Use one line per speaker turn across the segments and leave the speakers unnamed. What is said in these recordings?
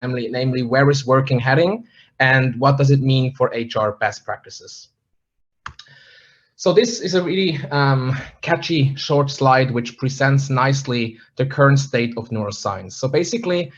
namely where is working heading and what does it mean for HR best practices. So this is a really catchy short slide which presents nicely the current state of neuroscience. So basically,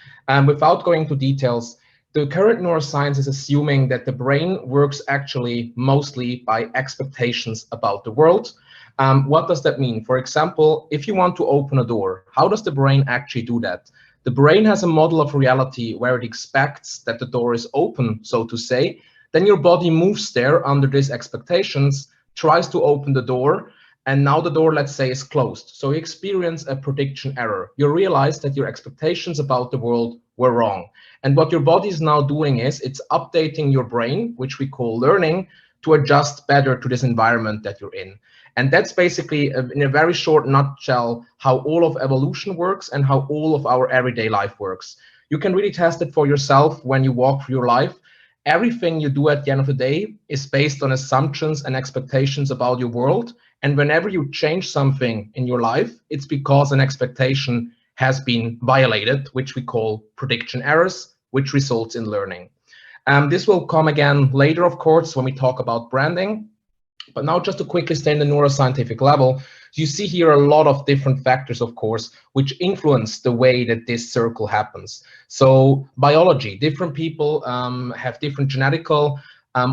without going into details, the current neuroscience is assuming that the brain works actually mostly by expectations about the world. What does that mean? For example, if you want to open a door, how does the brain actually do that? The brain has a model of reality where it expects that the door is open, so to say. Then your body moves there under these expectations, tries to open the door, and now the door, let's say, is closed. So you experience a prediction error. You realize that your expectations about the world were wrong. And what your body is now doing is it's updating your brain, which we call learning, to adjust better to this environment that you're in. And that's basically, in a very short nutshell, how all of evolution works and how all of our everyday life works. You can really test it for yourself when you walk through your life. Everything you do at the end of the day is based on assumptions and expectations about your world. And whenever you change something in your life, it's because an expectation has been violated, which we call prediction errors, which results in learning. This will come again later, of course, when we talk about branding. But now just to quickly stay in the neuroscientific level, you see here a lot of different factors, of course, which influence the way that this circle happens. So biology, different people have different genetical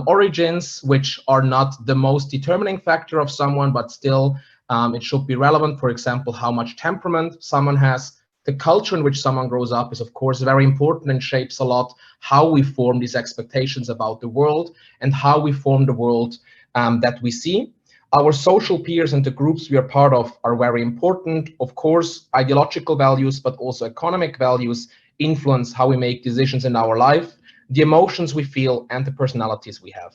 origins, which are not the most determining factor of someone, but still it should be relevant. For example, how much temperament someone has. The culture in which someone grows up is, of course, very important and shapes a lot how we form these expectations about the world and how we form the world that we see. Our social peers and the groups we are part of are very important. Of course, ideological values, but also economic values influence how we make decisions in our life, the emotions we feel, and the personalities we have.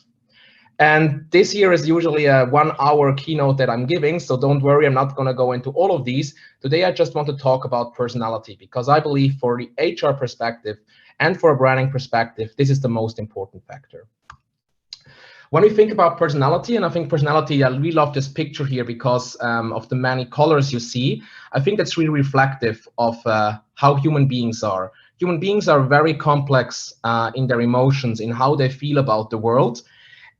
And this here is usually a 1-hour keynote that I'm giving, so don't worry, I'm not going to go into all of these. Today, I just want to talk about personality, because I believe for the HR perspective and for a branding perspective, this is the most important factor. When we think about personality, and I think personality, I really love this picture here because of the many colors you see. I think that's really reflective of how human beings are. Human beings are very complex in their emotions, in how they feel about the world.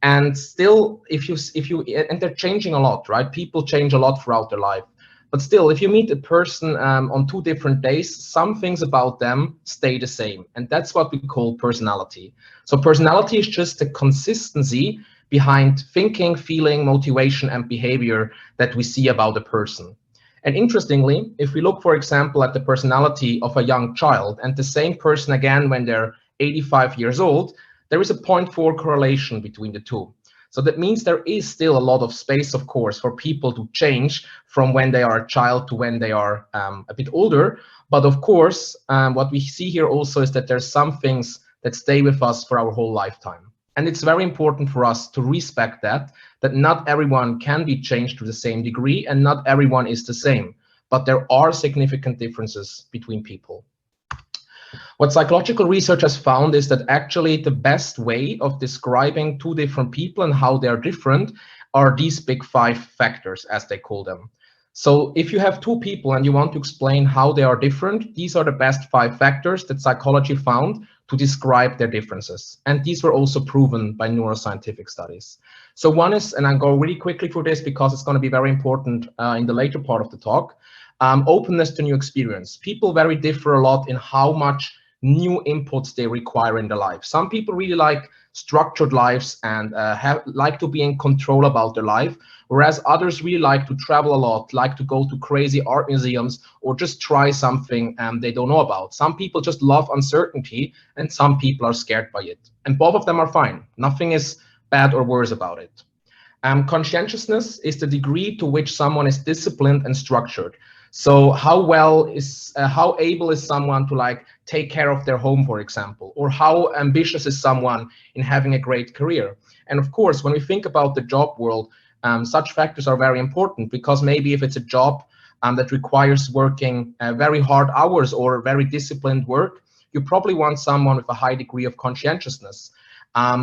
And still, and they're changing a lot, right? People change a lot throughout their life. But still, if you meet a person on 2 different days, some things about them stay the same. And that's what we call personality. So personality is just the consistency behind thinking, feeling, motivation, and behavior that we see about a person. And interestingly, if we look, for example, at the personality of a young child and the same person again when they're 85 years old, there is a 0.4 correlation between the two. So that means there is still a lot of space, of course, for people to change from when they are a child to when they are a bit older. But of course, what we see here also is that there's some things that stay with us for our whole lifetime. And it's very important for us to respect that not everyone can be changed to the same degree and not everyone is the same. But there are significant differences between people. What psychological research has found is that actually the best way of describing 2 different people and how they are different are these big 5 factors, as they call them. So if you have 2 people and you want to explain how they are different, these are the best 5 factors that psychology found to describe their differences. And these were also proven by neuroscientific studies. So one is, and I'll go really quickly through this because it's going to be very important in the later part of the talk, openness to new experience. People very differ a lot in how much new inputs they require in their life. Some people really like structured lives and like to be in control about their life, whereas others really like to travel a lot, like to go to crazy art museums or just try something they don't know about. Some people just love uncertainty and some people are scared by it. And both of them are fine. Nothing is bad or worse about it. Conscientiousness is the degree to which someone is disciplined and structured. So how able is someone to like take care of their home, for example, or how ambitious is someone in having a great career? And of course, when we think about the job world, such factors are very important because maybe if it's a job that requires working very hard hours or very disciplined work, you probably want someone with a high degree of conscientiousness.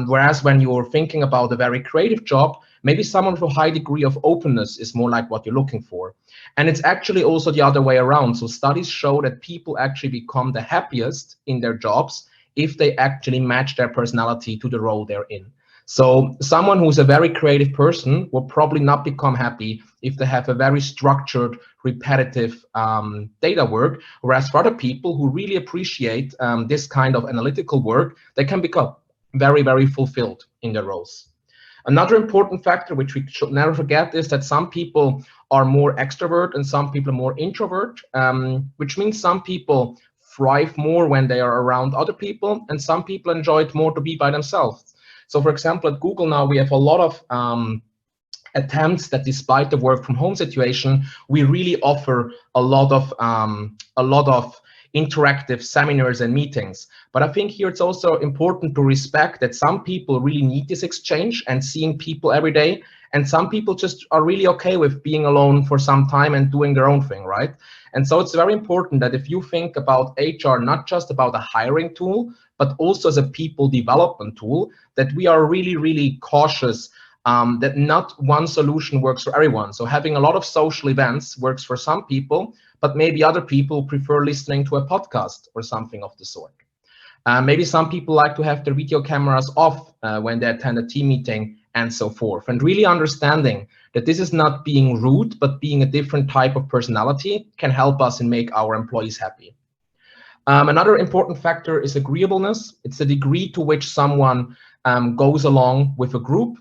Whereas when you're thinking about a very creative job, maybe someone with a high degree of openness is more like what you're looking for. And it's actually also the other way around. So studies show that people actually become the happiest in their jobs if they actually match their personality to the role they're in. So someone who's a very creative person will probably not become happy if they have a very structured, repetitive data work, whereas for other people who really appreciate this kind of analytical work, they can become very, very fulfilled in their roles. Another important factor, which we should never forget, is that some people are more extrovert and some people are more introvert, which means some people thrive more when they are around other people, and some people enjoy it more to be by themselves. So, for example, at Google now we have a lot of attempts that, despite the work from home situation, we really offer a lot of interactive seminars and meetings. But I think here it's also important to respect that some people really need this exchange and seeing people every day, and some people just are really okay with being alone for some time and doing their own thing, right? And so it's very important that if you think about HR not just about a hiring tool, but also as a people development tool, that we are really, really cautious that not one solution works for everyone. So having a lot of social events works for some people, but maybe other people prefer listening to a podcast or something of the sort. Maybe some people like to have their video cameras off when they attend a team meeting and so forth. And really understanding that this is not being rude, but being a different type of personality can help us and make our employees happy. Another important factor is agreeableness. It's the degree to which someone goes along with a group.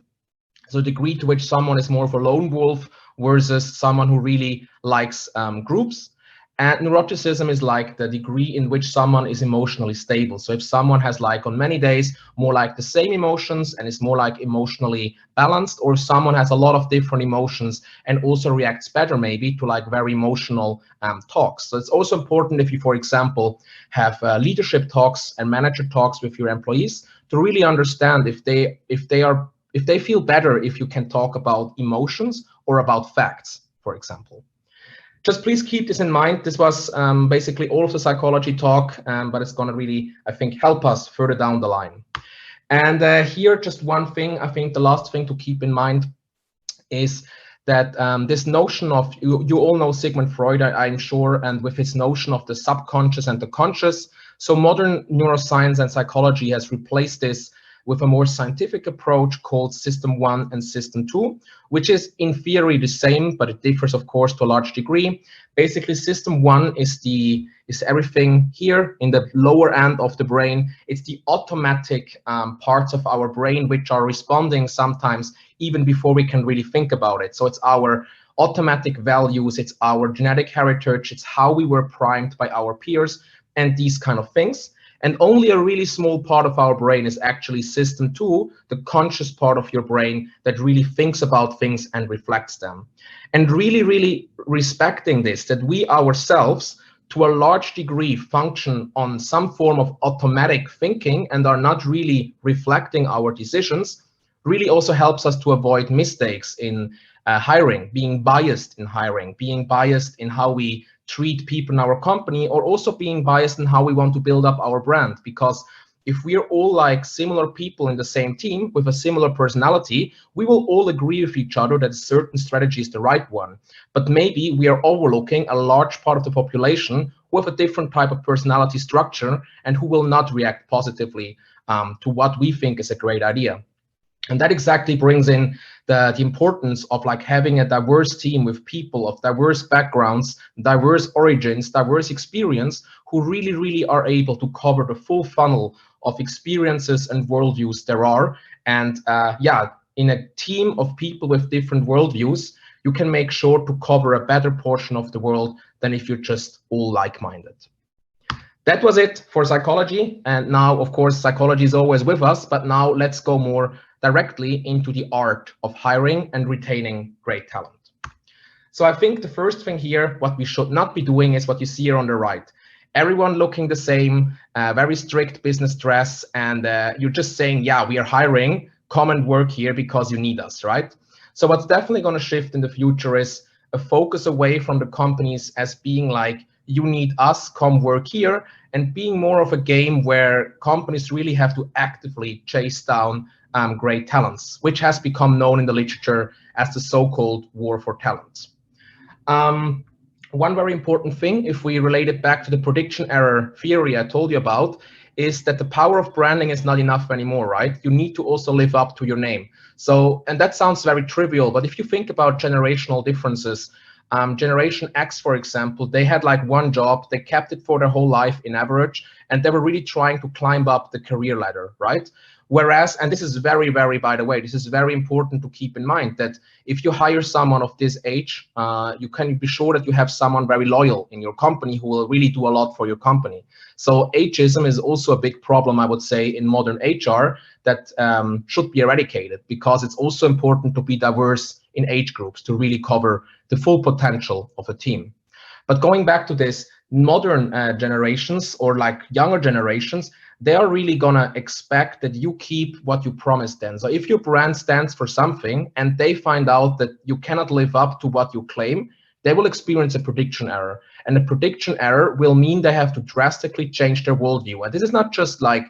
So the degree to which someone is more of a lone wolf versus someone who really likes groups. And neuroticism is like the degree in which someone is emotionally stable. So if someone has, like, on many days more like the same emotions and is more like emotionally balanced, or if someone has a lot of different emotions and also reacts better maybe to like very emotional talks. So it's also important if you, for example, have leadership talks and manager talks with your employees to really understand if they feel better if you can talk about emotions or about facts, for example. Just please keep this in mind. This was basically all of the psychology talk, but it's going to really, I think, help us further down the line. And here, just one thing, I think the last thing to keep in mind is that this notion of, you all know Sigmund Freud, I'm sure, and with his notion of the subconscious and the conscious. So modern neuroscience and psychology has replaced this with a more scientific approach called System 1 and System 2, which is in theory the same, but it differs, of course, to a large degree. Basically, System 1 is everything here in the lower end of the brain. It's the automatic parts of our brain which are responding sometimes even before we can really think about it. So it's our automatic values, it's our genetic heritage, it's how we were primed by our peers and these kind of things. And only a really small part of our brain is actually System 2, the conscious part of your brain that really thinks about things and reflects them. And really, really respecting this, that we ourselves, to a large degree, function on some form of automatic thinking and are not really reflecting our decisions, really also helps us to avoid mistakes in hiring, being biased in hiring, being biased in how we treat people in our company, or also being biased in how we want to build up our brand. Because if we're all like similar people in the same team with a similar personality, we will all agree with each other that a certain strategy is the right one. But maybe we are overlooking a large part of the population who have a different type of personality structure and who will not react positively to what we think is a great idea. And that exactly brings in the importance of like having a diverse team with people of diverse backgrounds, diverse origins, diverse experience, who really, really are able to cover the full funnel of experiences and worldviews there are. And yeah, in a team of people with different worldviews, you can make sure to cover a better portion of the world than if you're just all like-minded. That was it for psychology. And now, of course, psychology is always with us, but now let's go more directly into the art of hiring and retaining great talent. So I think the first thing here, what we should not be doing, is what you see here on the right. Everyone looking the same, very strict business dress, and you're just saying, yeah, we are hiring, come and work here because you need us, right? So what's definitely going to shift in the future is a focus away from the companies as being like, you need us, come work here, and being more of a game where companies really have to actively chase down great talents, which has become known in the literature as the so-called war for talent. One very important thing, if we relate it back to the prediction error theory I told you about, is that the power of branding is not enough anymore, right? You need to also live up to your name. So, and that sounds very trivial, but if you think about generational differences, Generation X, for example, they had like one job, they kept it for their whole life in average, and they were really trying to climb up the career ladder, right? Whereas, and this is very, by the way, this is very important to keep in mind, that if you hire someone of this age, you can be sure that you have someone very loyal in your company who will really do a lot for your company. So ageism is also a big problem, I would say, in modern HR that should be eradicated, because it's also important to be diverse in age groups to really cover the full potential of a team. But going back to this, modern generations, or like younger generations, they are really gonna expect that you keep what you promised them. So if your brand stands for something and they find out that you cannot live up to what you claim, they will experience a prediction error. And a prediction error will mean they have to drastically change their worldview. And this is not just like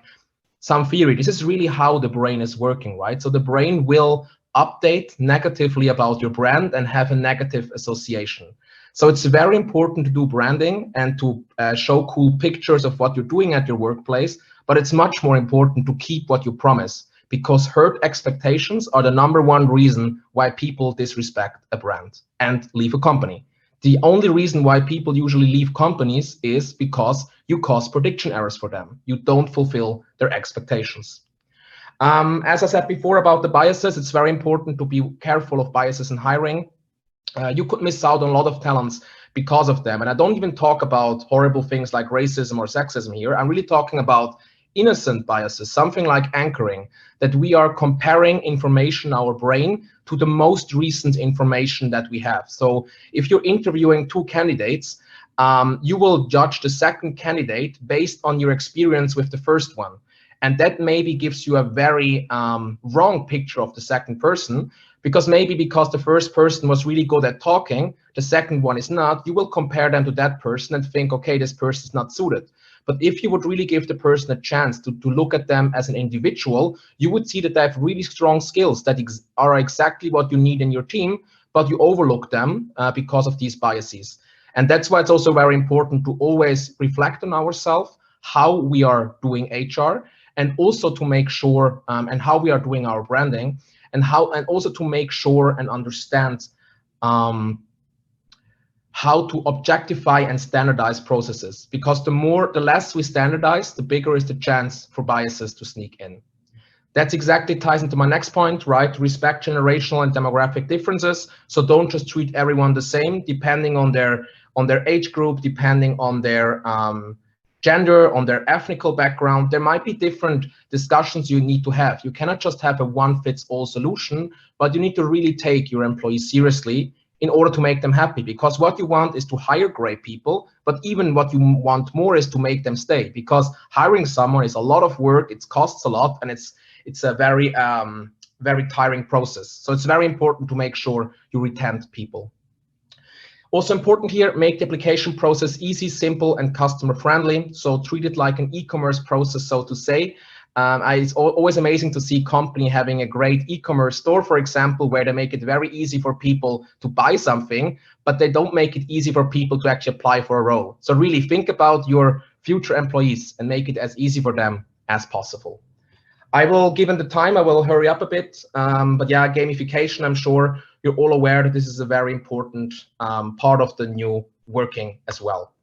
some theory, this is really how the brain is working, right? So the brain will update negatively about your brand and have a negative association. So it's very important to do branding and to show cool pictures of what you're doing at your workplace, but it's much more important to keep what you promise, because hurt expectations are the #1 reason why people disrespect a brand and leave a company. The only reason why people usually leave companies is because you cause prediction errors for them. You don't fulfill their expectations. As I said before about the biases, it's very important to be careful of biases in hiring. You could miss out on a lot of talents because of them. And I don't even talk about horrible things like racism or sexism here. I'm really talking about innocent biases, something like anchoring, that we are comparing information in our brain to the most recent information that we have. So if you're interviewing 2 candidates, you will judge the second candidate based on your experience with the first one. And that maybe gives you a very wrong picture of the second person, because the first person was really good at talking, the second one is not. You will compare them to that person and think, okay, this person is not suited. But if you would really give the person a chance to look at them as an individual, you would see that they have really strong skills that are exactly what you need in your team, but you overlook them because of these biases. And that's why it's also very important to always reflect on ourselves, how we are doing HR, and also to make sure, and how we are doing our branding, and also to make sure and understand how to objectify and standardize processes, because the less we standardize, the bigger is the chance for biases to sneak in. That's exactly ties into my next point, right? Respect generational and demographic differences. So don't just treat everyone the same, depending on their age group, depending on their gender, on their ethnical background. There might be different discussions you need to have. You cannot just have a one-fits-all solution, but you need to really take your employees seriously in order to make them happy, because what you want is to hire great people, but even what you want more is to make them stay, because hiring someone is a lot of work, it costs a lot, and it's a very tiring process. So it's very important to make sure you retain people. Also important here, make the application process easy, simple, and customer friendly. So treat it like an e-commerce process, so to say. It's always amazing to see company having a great e-commerce store, for example, where they make it very easy for people to buy something, but they don't make it easy for people to actually apply for a role. So really think about your future employees and make it as easy for them as possible. Given the time, I will hurry up a bit. But yeah, gamification, I'm sure you're all aware that this is a very important part of the new working as well.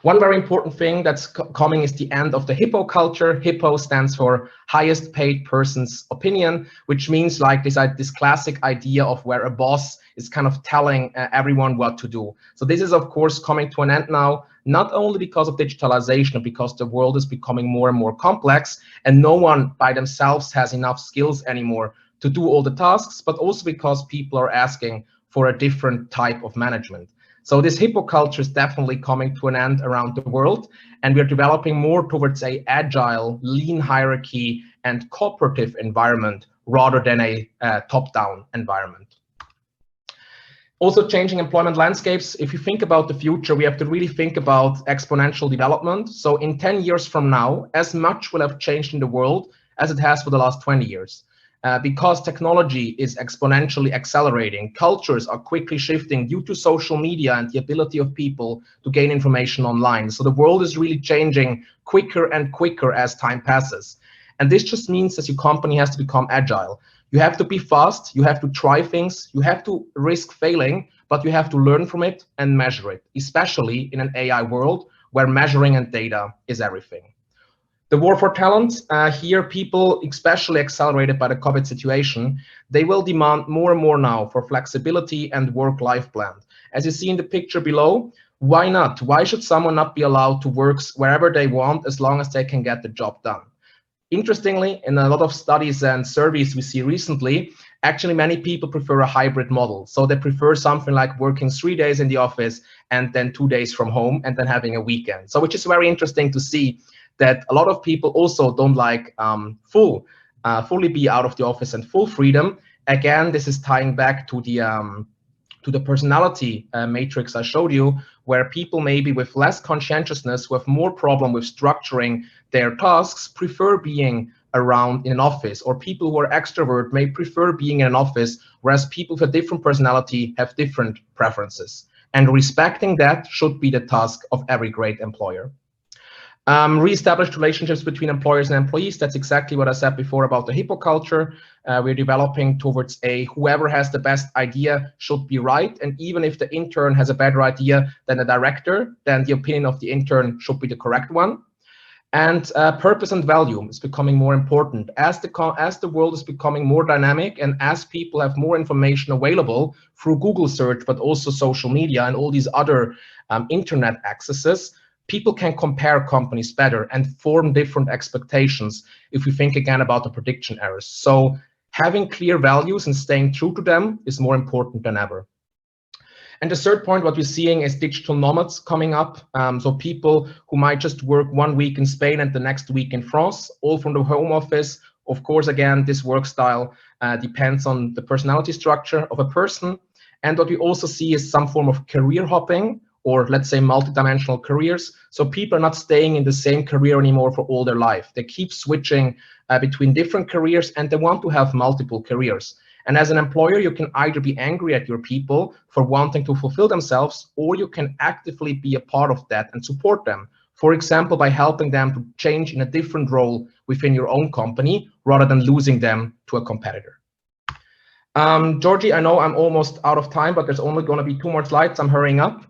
One very important thing that's coming is the end of the Hippo culture. Hippo stands for highest paid person's opinion, which means like this classic idea of where a boss is kind of telling everyone what to do. So this is, of course, coming to an end now, not only because of digitalization, but because the world is becoming more and more complex, and no one by themselves has enough skills anymore to do all the tasks, but also because people are asking for a different type of management. So this Hippo culture is definitely coming to an end around the world, and we're developing more towards a agile, lean hierarchy and cooperative environment rather than a top-down environment. Also changing employment landscapes. If you think about the future, we have to really think about exponential development. So in 10 years from now, as much will have changed in the world as it has for the last 20 years. Because technology is exponentially accelerating, cultures are quickly shifting due to social media and the ability of people to gain information online. So the world is really changing quicker and quicker as time passes. And this just means that your company has to become agile. You have to be fast, you have to try things, you have to risk failing, but you have to learn from it and measure it, especially in an AI world where measuring and data is everything. The war for talent, here people, especially accelerated by the COVID situation, they will demand more and more now for flexibility and work-life plan. As you see in the picture below, why not? Why should someone not be allowed to work wherever they want as long as they can get the job done? Interestingly, in a lot of studies and surveys we see recently, actually many people prefer a hybrid model. So they prefer something like working 3 days in the office and then 2 days from home and then having a weekend. So which is very interesting to see that a lot of people also don't like fully be out of the office and full freedom. Again, this is tying back to the personality matrix I showed you, where people maybe with less conscientiousness, with more problem with structuring their tasks, prefer being around in an office, or people who are extrovert may prefer being in an office, whereas people with a different personality have different preferences. And respecting that should be the task of every great employer. Re-established relationships between employers and employees. That's exactly what I said before about the Hippo culture. We're developing towards whoever has the best idea should be right. And even if the intern has a better idea than the director, then the opinion of the intern should be the correct one. And purpose and value is becoming more important as the world is becoming more dynamic, and as people have more information available through Google search, but also social media and all these other internet accesses. People can compare companies better and form different expectations if we think again about the prediction errors. So having clear values and staying true to them is more important than ever. And the third point, what we're seeing is digital nomads coming up. So people who might just work 1 week in Spain and the next week in France, all from the home office. Of course, again, this work style depends on the personality structure of a person. And what we also see is some form of career hopping, or let's say multidimensional careers. So people are not staying in the same career anymore for all their life. They keep switching between different careers, and they want to have multiple careers. And as an employer, you can either be angry at your people for wanting to fulfill themselves, or you can actively be a part of that and support them. For example, by helping them to change in a different role within your own company, rather than losing them to a competitor. Georgie, I know I'm almost out of time, but there's only going to be 2 more slides. I'm hurrying up.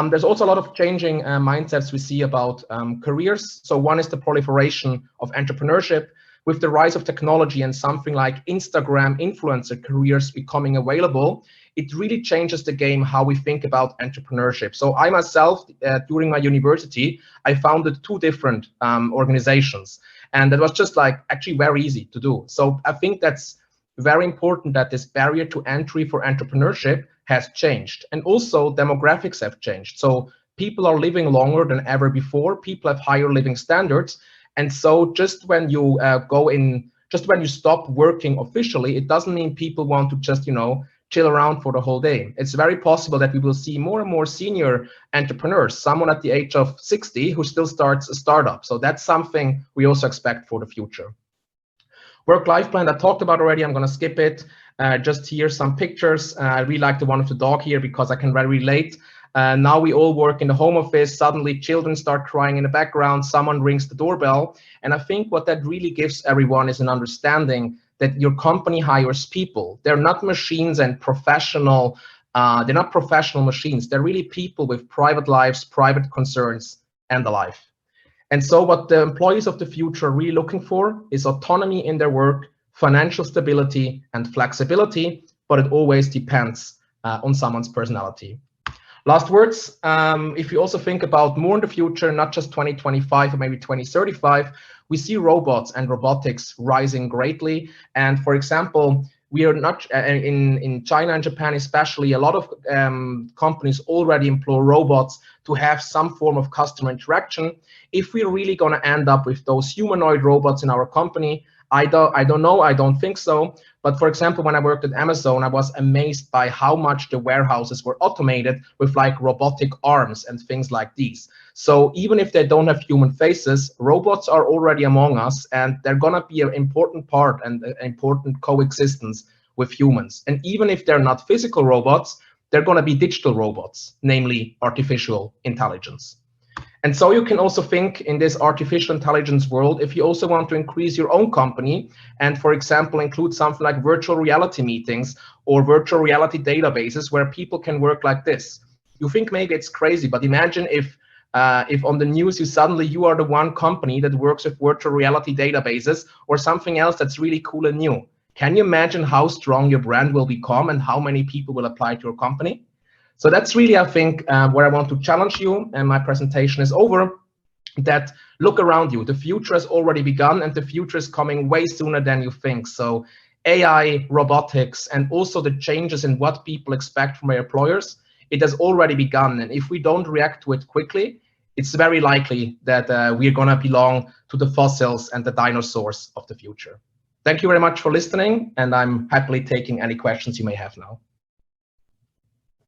There's also a lot of changing mindsets we see about careers. So one is the proliferation of entrepreneurship. With the rise of technology and something like Instagram influencer careers becoming available, it really changes the game how we think about entrepreneurship. So I myself, during my university, I founded 2 different organizations. And that was just like actually very easy to do. So I think that's very important that this barrier to entry for entrepreneurship has changed. And also demographics have changed. So people are living longer than ever before. People have higher living standards. And so just when you when you stop working officially, it doesn't mean people want to just, chill around for the whole day. It's very possible that we will see more and more senior entrepreneurs, someone at the age of 60 who still starts a startup. So that's something we also expect for the future. Work-life plan I talked about already. I'm going to skip it. Just here some pictures. I really like the one of the dog here because I can very relate. Now we all work in the home office. Suddenly children start crying in the background. Someone rings the doorbell. And I think what that really gives everyone is an understanding that your company hires people. They're not machines and professional. They're not professional machines. They're really people with private lives, private concerns, and the life. And so what the employees of the future are really looking for is autonomy in their work, financial stability, and flexibility, but it always depends on someone's personality. Last words, if you also think about more in the future, not just 2025 or maybe 2035, we see robots and robotics rising greatly. And for example, we are not in China and Japan especially, a lot of companies already employ robots to have some form of customer interaction. If we're really going to end up with those humanoid robots in our company, I don't know, I don't think so. But for example, when I worked at Amazon, I was amazed by how much the warehouses were automated with like robotic arms and things like these. So even if they don't have human faces, robots are already among us, and they're gonna be an important part and an important coexistence with humans. And even if they're not physical robots, they're gonna be digital robots, namely artificial intelligence. And so you can also think in this artificial intelligence world, if you also want to increase your own company and, for example, include something like virtual reality meetings or virtual reality databases where people can work like this. You think maybe it's crazy, but imagine if on the news you are the one company that works with virtual reality databases or something else that's really cool and new. Can you imagine how strong your brand will become and how many people will apply to your company? So that's really, I think, where I want to challenge you, and my presentation is over, that look around you. The future has already begun, and the future is coming way sooner than you think. So AI, robotics, and also the changes in what people expect from their employers, it has already begun. And if we don't react to it quickly, it's very likely that we're going to belong to the fossils and the dinosaurs of the future. Thank you very much for listening, and I'm happily taking any questions you may have now.